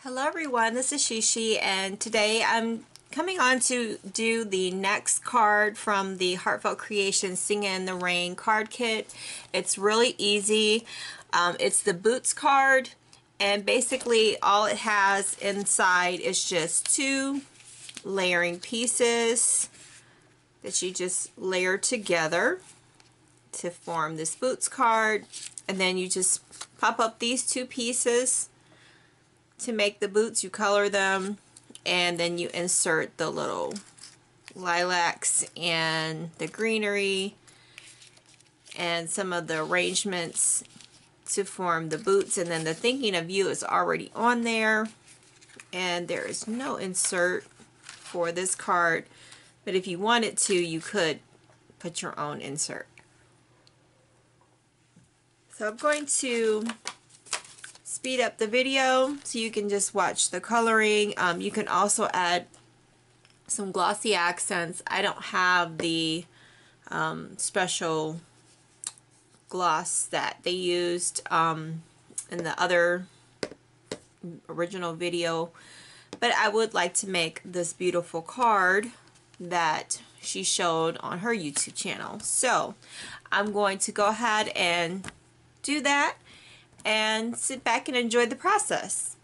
Hello everyone, this is Sheshe, and today I'm coming on to do the next card from the Heartfelt Creations Singing in the Rain card kit. It's really easy. It's the Boots card, and basically all it has inside is just two layering pieces that you just layer together to form this Boots card, and then you just pop up these two pieces to make the boots. You color them, and then you insert the little lilacs and the greenery and some of the arrangements to form the boots, and then the thinking of you is already on there, and there is no insert for this card, but if you wanted to, you could put your own insert. So I'm going to speed up the video so you can just watch the coloring. You can also add some glossy accents. I don't have the special gloss that they used in the other original video, but I would like to make this beautiful card that she showed on her YouTube channel. So I'm going to go ahead and do that and sit back and enjoy the process.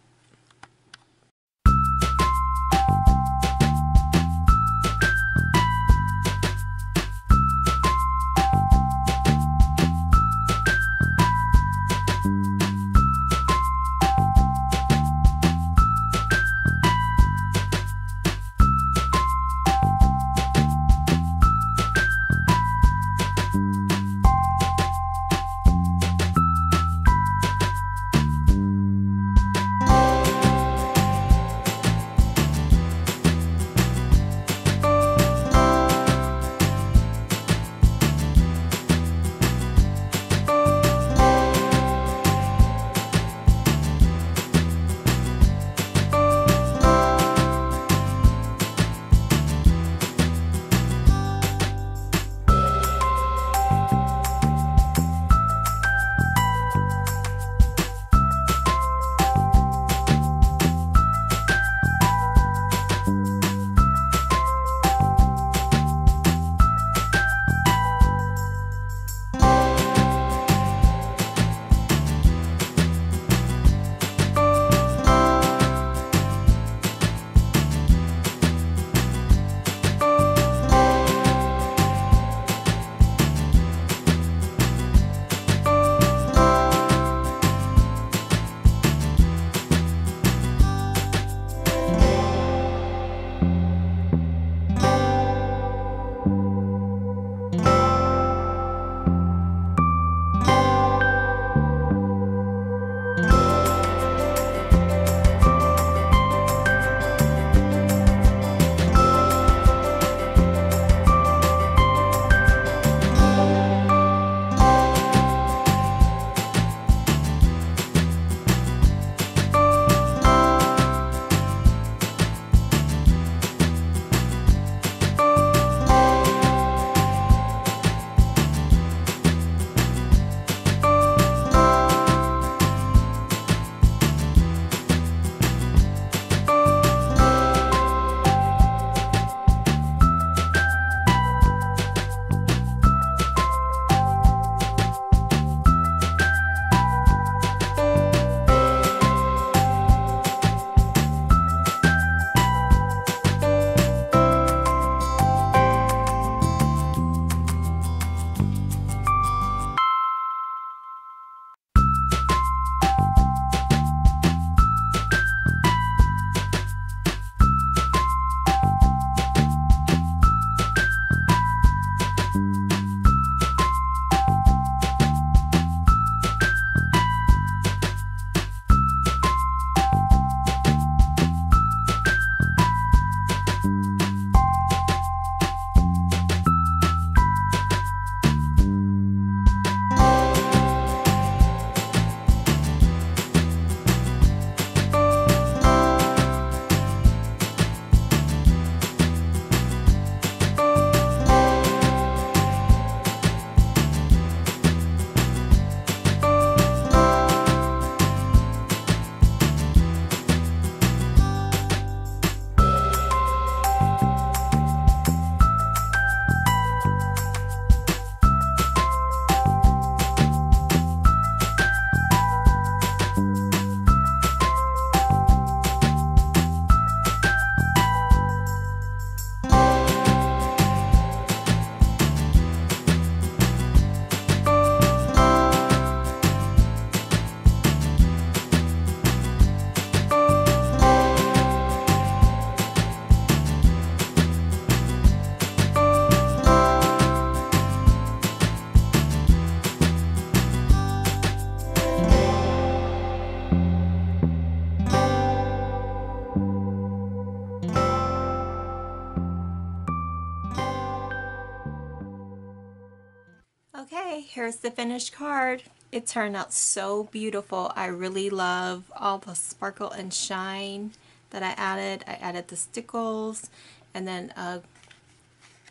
here's the finished card. It turned out so beautiful. I really love all the sparkle and shine that I added. I added the stickles and then a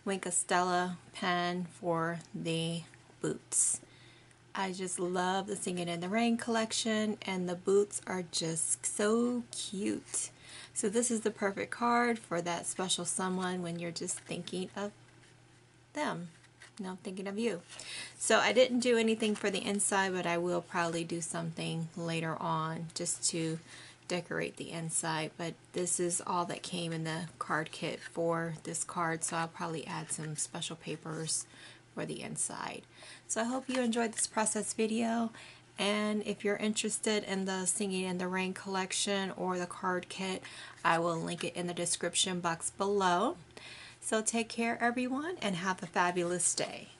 Wink of Stella pen for the boots. I just love the Singing in the Rain collection, and the boots are just so cute. So this is the perfect card for that special someone when you're just thinking of them. No, I'm thinking of you. So I didn't do anything for the inside, but I will probably do something later on just to decorate the inside. But this is all that came in the card kit for this card, so I'll probably add some special papers for the inside. So I hope you enjoyed this process video, and if you're interested in the Singing in the Rain collection or the card kit, I will link it in the description box below. So take care everyone, and have a fabulous day.